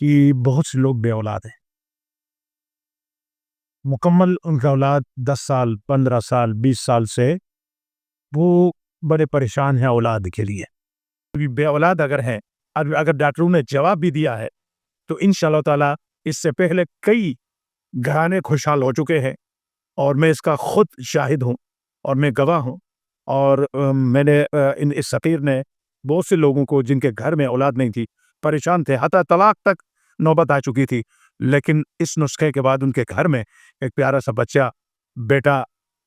کہ بہت سے لوگ بے اولاد ہیں، مکمل ان کا اولاد 10 سال 15 سال 20 سال سے وہ بڑے پریشان ہیں اولاد کے لیے۔ بے اولاد اگر ہیں، اگر ڈاکٹروں نے جواب بھی دیا ہے تو انشاءاللہ تعالیٰ اس سے پہلے کئی گھرانے خوشحال ہو چکے ہیں، اور میں اس کا خود شاہد ہوں اور میں گواہ ہوں۔ اور میں نے اس فقیر نے بہت سے لوگوں کو جن کے گھر میں اولاد نہیں تھی، پریشان تھے، حتی طلاق تک نوبت آ چکی تھی، لیکن اس نسخے کے بعد ان کے گھر میں ایک پیارا سا بچہ، بیٹا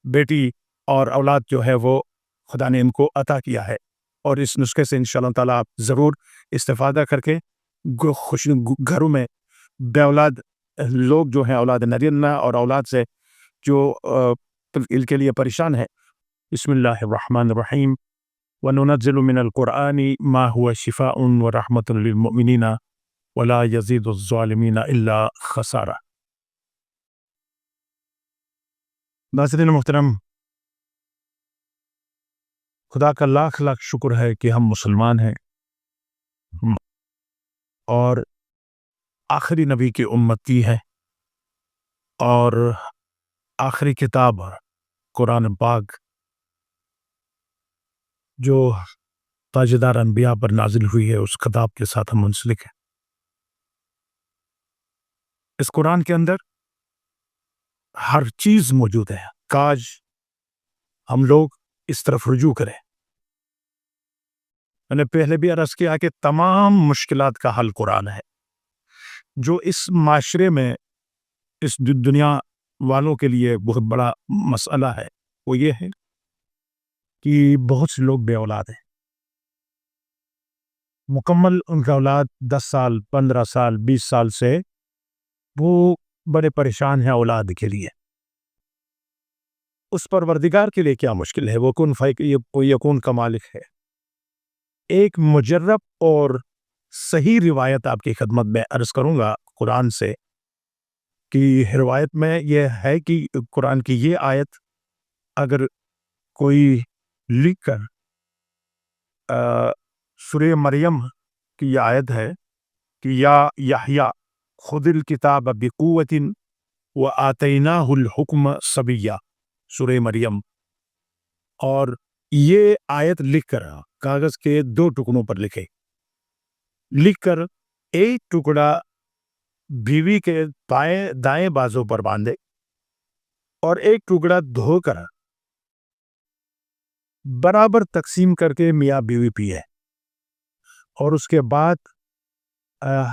بیٹی اور اولاد جو ہے وہ خدا نے ان کو عطا کیا ہے۔ اور اس نسخے سے انشاءاللہ تعالیٰ آپ ضرور استفادہ کر کے گھروں میں بے اولاد لوگ جو ہیں، اولاد نرینہ اور اولاد سے جو ان کے لیے پریشان ہے، بسم اللہ الرحمن الرحیم وَنُنَزِّلُ مِنَ الْقُرْآنِ مَا هُوَ شِفَاءٌ وَرَحْمَةٌ لِّلْمُؤْمِنِينَ وَلَا يَزِيدُ الظَّالِمِينَ إِلَّا خَسَارًا۔ ناظرین محترم، خدا کا لاکھ لاکھ شکر ہے کہ ہم مسلمان ہیں اور آخری نبی کی امتی ہے، اور آخری کتاب قرآن پاک جو تاجدار انبیاء پر نازل ہوئی ہے، اس خطاب کے ساتھ ہم منسلک ہیں۔ اس قرآن کے اندر ہر چیز موجود ہے، کاش ہم لوگ اس طرف رجوع کریں۔ میں نے پہلے بھی عرض کیا کہ تمام مشکلات کا حل قرآن ہے۔ جو اس معاشرے میں، اس دنیا والوں کے لیے بہت بڑا مسئلہ ہے، وہ یہ ہے کہ بہت سے لوگ بے اولاد ہیں، مکمل ان کا اولاد 10 سال 15 سال 20 سال سے وہ بڑے پریشان ہیں اولاد کے لیے۔ اس پروردگار کے لیے کیا مشکل ہے؟ وہ کن یکون کا مالک ہے۔ ایک مجرب اور صحیح روایت آپ کی خدمت میں عرض کروں گا قرآن سے، کہ روایت میں یہ ہے کہ قرآن کی یہ آیت اگر کوئی لکھ کر سورہ مریم کی یہ آیت ہے کہ یا یحییٰ خذ الکتاب بقوۃ وآتیناہ الحکم صبیہ، سورہ مریم، اور یہ آیت لکھ کر کاغذ کے 2 ٹکڑوں پر لکھ کر ایک ٹکڑا بیوی کے دائیں بازو پر باندھے اور ایک ٹکڑا دھو کر برابر تقسیم کر کے میاں بیوی پیے، اور اس کے بعد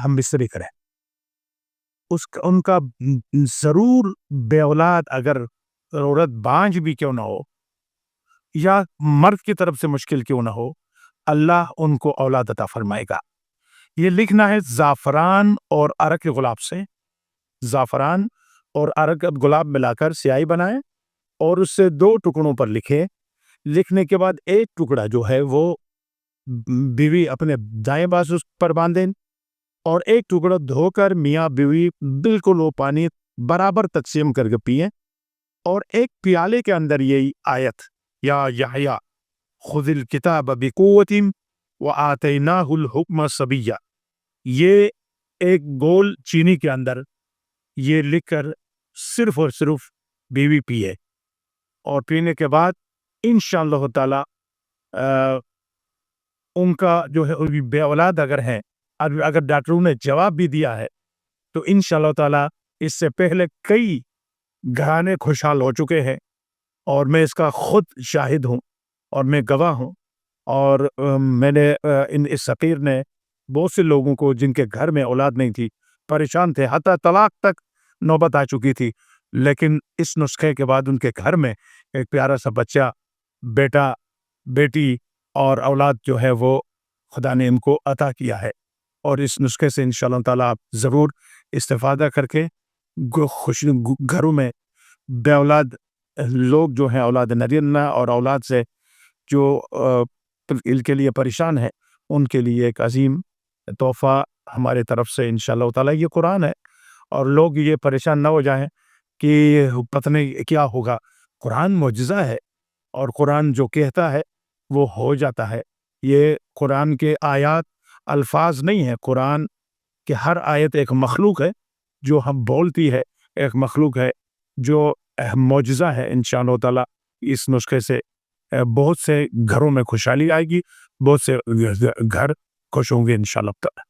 ہم بستری کریں۔ ان کا ضرور بے اولاد اگر عورت بانجھ بھی کیوں نہ ہو یا مرد کی طرف سے مشکل کیوں نہ ہو، اللہ ان کو اولاد عطا فرمائے گا۔ یہ لکھنا ہے زعفران اور عرق گلاب سے، زعفران اور عرق گلاب ملا کر سیاہی بنائیں اور اس سے 2 ٹکڑوں پر لکھنے کے بعد ایک ٹکڑا جو ہے وہ بیوی اپنے دائیں بازو پر باندھیں اور ایک ٹکڑا دھو کر میاں بیوی بالکل وہ پانی برابر تقسیم کر کے پئیں، اور ایک پیالے کے اندر یہی آیت یا یحییٰ خذ الکتاب بقوۃ وآتیناہ الحکم صبیہ، یہ ایک گول چینی کے اندر یہ لکھ کر صرف اور صرف بیوی پیے، اور پینے کے بعد انشاءاللہ تعالی ان کا جو ہے بے اولاد اگر ہیں، اگر ڈاکٹروں نے جواب بھی دیا ہے تو انشاءاللہ تعالی اس سے پہلے کئی گھرانے خوشحال ہو چکے ہیں، اور میں اس کا خود شاہد ہوں اور میں گواہ ہوں۔ اور میں نے اس فقیر نے بہت سے لوگوں کو جن کے گھر میں اولاد نہیں تھی، پریشان تھے، حتی طلاق تک نوبت آ چکی تھی، لیکن اس نسخے کے بعد ان کے گھر میں ایک پیارا سا بچہ، بیٹا بیٹی اور اولاد جو ہے وہ خدا نے ان کو عطا کیا ہے۔ اور اس نسخے سے انشاءاللہ تعالیٰ آپ ضرور استفادہ کر کے گھروں میں بے اولاد لوگ جو ہیں، اولاد نرینہ اور اولاد سے جو ان کے لیے پریشان ہے، ان کے لیے ایک عظیم تحفہ ہمارے طرف سے انشاءاللہ تعالیٰ یہ قرآن ہے۔ اور لوگ یہ پریشان نہ ہو جائیں کہ پتہ نہیں کیا ہوگا، قرآن معجزہ ہے، اور قرآن جو کہتا ہے وہ ہو جاتا ہے۔ یہ قرآن کے آیات الفاظ نہیں ہیں، قرآن کہ ہر آیت ایک مخلوق ہے جو ہم بولتی ہے، ایک مخلوق ہے جو معجزہ ہے. انشاءاللہ تعالیٰ اس نسخے سے بہت سے گھروں میں خوشحالی آئے گی، بہت سے گھر خوش ہوں گے انشاءاللہ تعالیٰ.